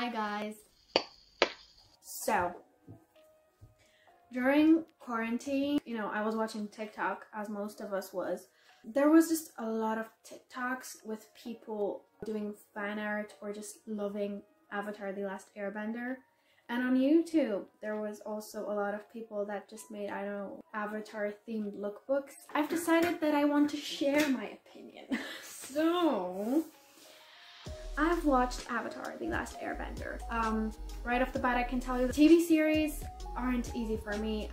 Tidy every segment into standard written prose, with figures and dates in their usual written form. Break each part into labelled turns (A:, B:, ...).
A: Hi guys. So, during quarantine, I was watching TikTok, as most of us was. There was just a lot of TikToks with people doing fan art or just loving Avatar: The Last Airbender. And on YouTube, there was also a lot of people that just made, I don't know, Avatar themed lookbooks. I've decided that I want to share my opinion. So, I've watched Avatar: The Last Airbender. Right off the bat, I can tell you the TV series aren't easy for me.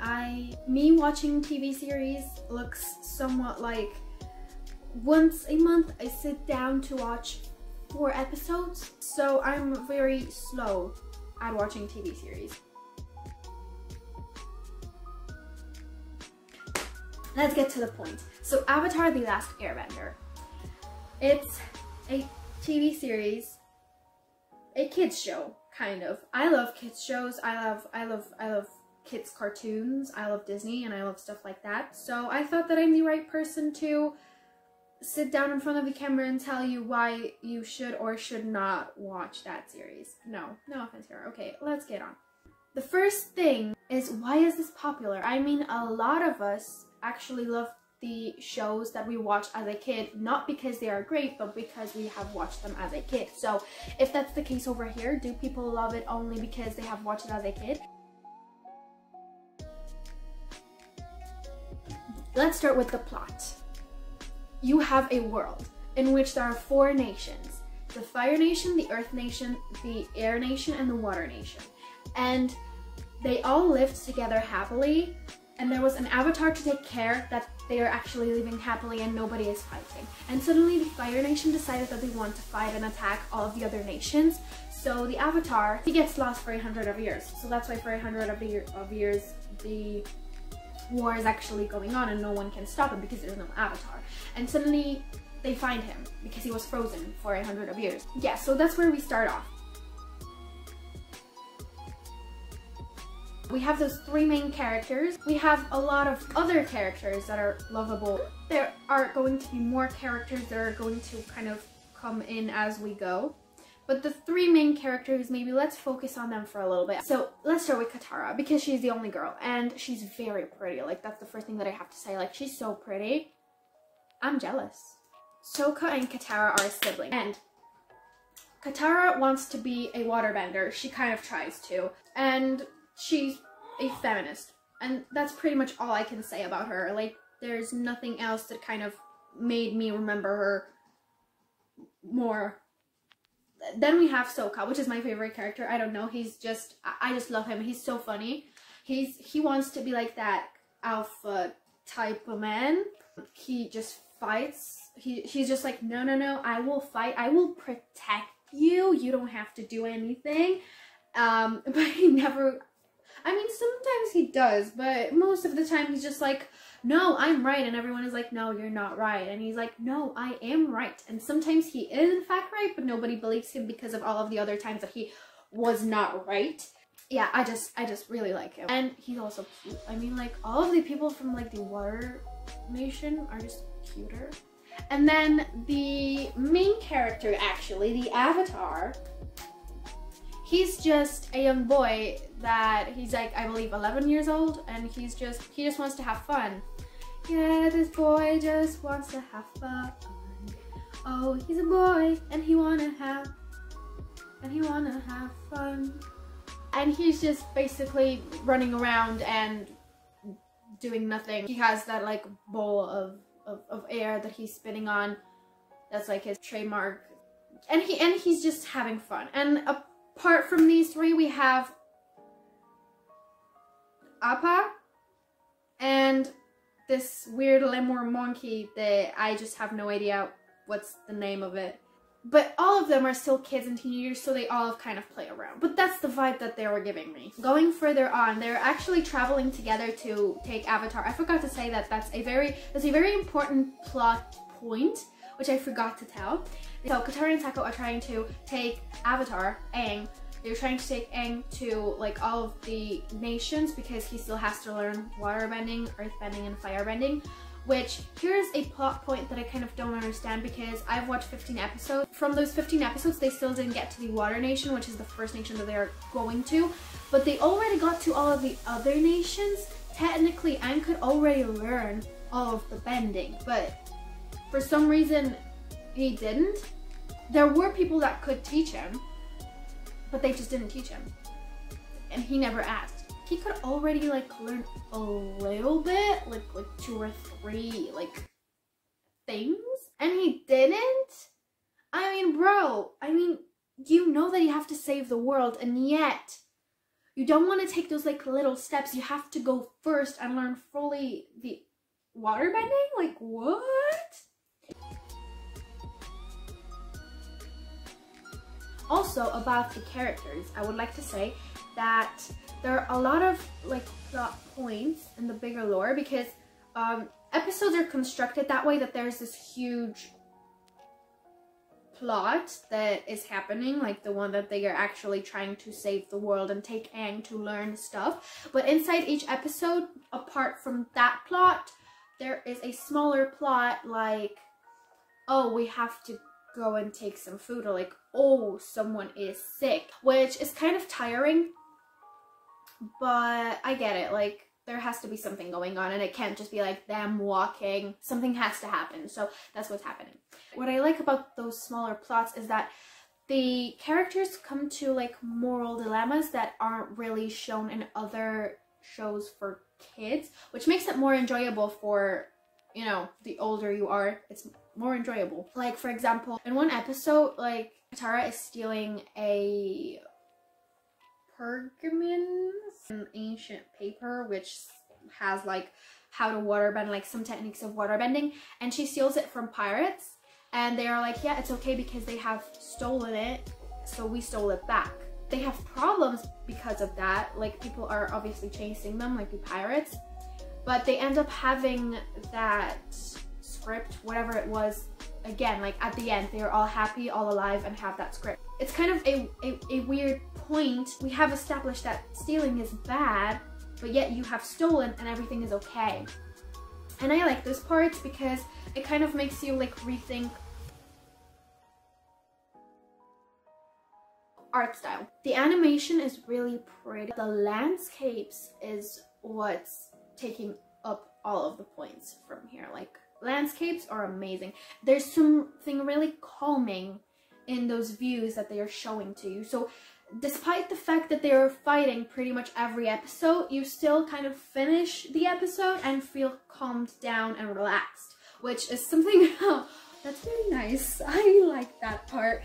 A: Me watching TV series looks somewhat like once a month I sit down to watch 4 episodes. So I'm very slow at watching TV series. Let's get to the point. So Avatar: The Last Airbender. It's a TV series, a kids show, kind of. I love kids shows. I love kids cartoons. I love Disney and I love stuff like that. So I thought that I'm the right person to sit down in front of the camera and tell you why you should or should not watch that series. No offense here. Okay, let's get on. The first thing is, why is this popular? I mean, a lot of us actually love the shows that we watch as a kid, not because they are great, but because we have watched them as a kid. So if that's the case over here, do people love it only because they have watched it as a kid? Let's start with the plot. You have a world in which there are 4 nations: the Fire Nation, the Earth Nation, the Air Nation, and the Water Nation. And they all lived together happily, and there was an avatar to take care that they are actually living happily and nobody is fighting. And suddenly the Fire Nation decided that they want to fight and attack all of the other nations. So the avatar, he gets lost for 100 of years. So that's why for 100 of years the war is actually going on and no one can stop him because there's no avatar. And suddenly they find him because he was frozen for 100 of years. Yeah, so that's where we start off. We have those 3 main characters. We have a lot of other characters that are lovable. There are going to be more characters that are going to kind of come in as we go. But the 3 main characters, maybe let's focus on them for a little bit. So let's start with Katara, because she's the only girl and she's very pretty. Like, that's the first thing that I have to say. Like, she's so pretty. I'm jealous. Sokka and Katara are siblings, and Katara wants to be a waterbender. She kind of tries to, and she's a feminist, and that's pretty much all I can say about her. Like, there's nothing else that kind of made me remember her more. Then we have Sokka, which is my favorite character. I don't know, I just love him. He's so funny. He wants to be like that alpha type of man. He just fights. He's just like, no, I will fight. I will protect you. You don't have to do anything. But he never, I mean, sometimes he does, but most of the time he's just like, no, I'm right. And everyone is like, no, you're not right. And he's like, no, I am right. And sometimes he is in fact right, but nobody believes him because of all of the other times that he was not right. Yeah, I just really like him. And he's also cute. I mean, like, all of the people from like the Water Nation are just cuter. And then the main character, actually, the Avatar, he's just a young boy that he's like, I believe 11 years old, and he just wants to have fun. Yeah, this boy just wants to have fun. Oh, he's a boy and he wanna have fun. And he's just basically running around and doing nothing. He has that like bowl of air that he's spinning on. That's like his trademark. And he's just having fun. And apart from these 3, we have Appa and this weird lemur monkey that I just have no idea what's the name of it. But all of them are still kids and teenagers, so they all kind of play around. But that's the vibe that they were giving me. Going further on, they're actually traveling together to take Avatar. I forgot to say that that's a very important plot point, which I forgot to tell. So Katara and Sokka are trying to take Avatar, Aang. They're trying to take Aang to like all of the nations because he still has to learn waterbending, earthbending, and firebending. which here's a plot point that I kind of don't understand because I've watched 15 episodes. From those 15 episodes, they still didn't get to the Water Nation, which is the first nation that they are going to, but they already got to all of the other nations. Technically, Aang could already learn all of the bending, but for some reason, he didn't. There were people that could teach him, but they just didn't teach him, and he never asked. He could already like learn a little bit, like 2 or 3 like things, and he didn't. I mean, bro, you know that you have to save the world, and yet you don't want to take those like little steps. You have to go first and learn fully the water bending. Like, what? Also, about the characters, I would like to say that there are a lot of like plot points in the bigger lore because episodes are constructed that way, that there's this huge plot that is happening, like the one that they are actually trying to save the world and take Aang to learn stuff. But inside each episode, apart from that plot, there is a smaller plot, like, oh, we have to go and take some food, or like, oh, someone is sick, which is kind of tiring. But I get it, like, there has to be something going on, and it can't just be like them walking. Something has to happen, so that's what's happening. What I like about those smaller plots is that the characters come to like moral dilemmas that aren't really shown in other shows for kids, which makes it more enjoyable for, you know, the older you are, it's more enjoyable. Like, for example, in one episode, like, Katara is stealing a pergamon, an ancient paper which has like how to waterbend, like some techniques of waterbending, and she steals it from pirates, and they are like, yeah, it's okay because they have stolen it, so we stole it back. They have problems because of that, like people are obviously chasing them, like the pirates, but they end up having that script, whatever it was, again, like at the end, they're all happy, all alive, and have that script. It's kind of a weird point. We have established that stealing is bad, but yet you have stolen and everything is okay. And I like those parts because it kind of makes you like rethink art style. The animation is really pretty. The landscapes is what's taking up all of the points from here. Like, landscapes are amazing. There's something really calming in those views that they are showing to you. So despite the fact that they are fighting pretty much every episode, you still kind of finish the episode and feel calmed down and relaxed, which is something that's really nice. I like that part.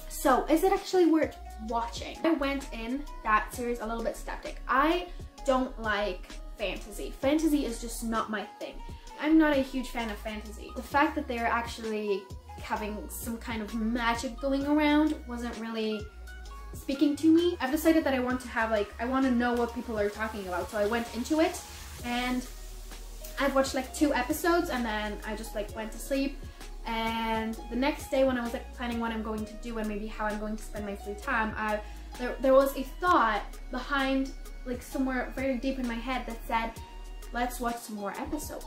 A: So is it actually worth watching? I went in that series a little bit skeptic. I don't like fantasy. Fantasy is just not my thing. I'm not a huge fan of fantasy. The fact that they're actually having some kind of magic going around wasn't really speaking to me. I've decided that I want to have like, I want to know what people are talking about. So I went into it and I've watched like 2 episodes and then I just like went to sleep. And the next day when I was like planning what I'm going to do and maybe how I'm going to spend my free time, there was a thought behind, like somewhere very deep in my head, that said, let's watch some more episodes.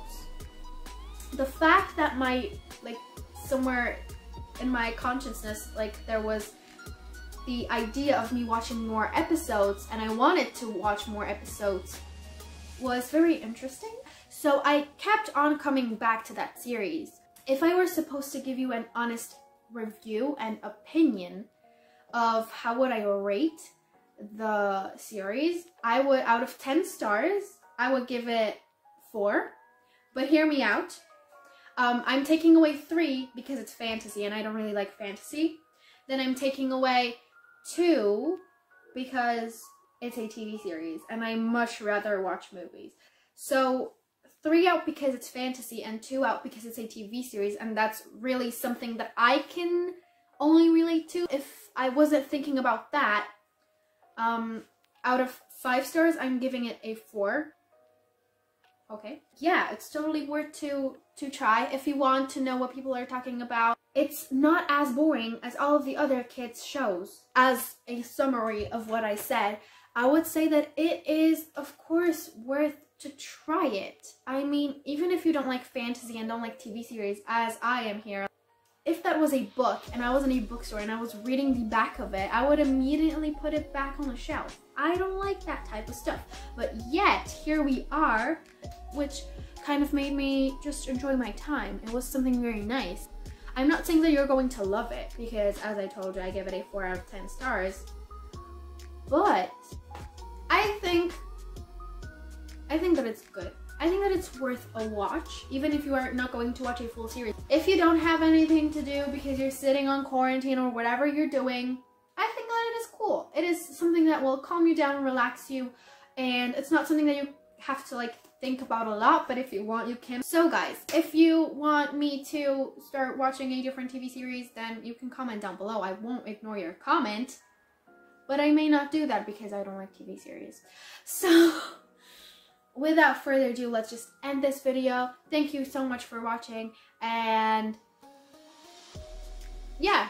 A: The fact that somewhere in my consciousness, like there was the idea of me watching more episodes and I wanted to watch more episodes was very interesting. So I kept on coming back to that series. If I were supposed to give you an honest review and opinion of how would I rate the series, I would, out of 10 stars, I would give it 4. But hear me out. I'm taking away 3 because it's fantasy and I don't really like fantasy. Then I'm taking away 2 because it's a TV series and I much rather watch movies. So 3 out because it's fantasy and 2 out because it's a TV series, and that's really something that I can only relate to. If I wasn't thinking about that, out of 5 stars, I'm giving it a 4. Okay. Yeah, it's totally worth to try if you want to know what people are talking about. It's not as boring as all of the other kids' shows. As a summary of what I said, I would say that it is, of course, worth to try it. I mean, even if you don't like fantasy and don't like TV series, as I am here, if that was a book and I was in a bookstore and I was reading the back of it, I would immediately put it back on the shelf. I don't like that type of stuff. But yet, here we are, which kind of made me just enjoy my time. It was something very nice. I'm not saying that you're going to love it, because as I told you, I give it a 4 out of 10 stars. But I think that it's good. I think that it's worth a watch, even if you are not going to watch a full series. If you don't have anything to do because you're sitting on quarantine or whatever you're doing, I think that it is cool. It is something that will calm you down and relax you, and it's not something that you have to like think about a lot, but if you want, you can. So guys, if you want me to start watching a different TV series, then you can comment down below. I won't ignore your comment, but I may not do that because I don't like TV series. So without further ado, let's just end this video. Thank you so much for watching, and yeah.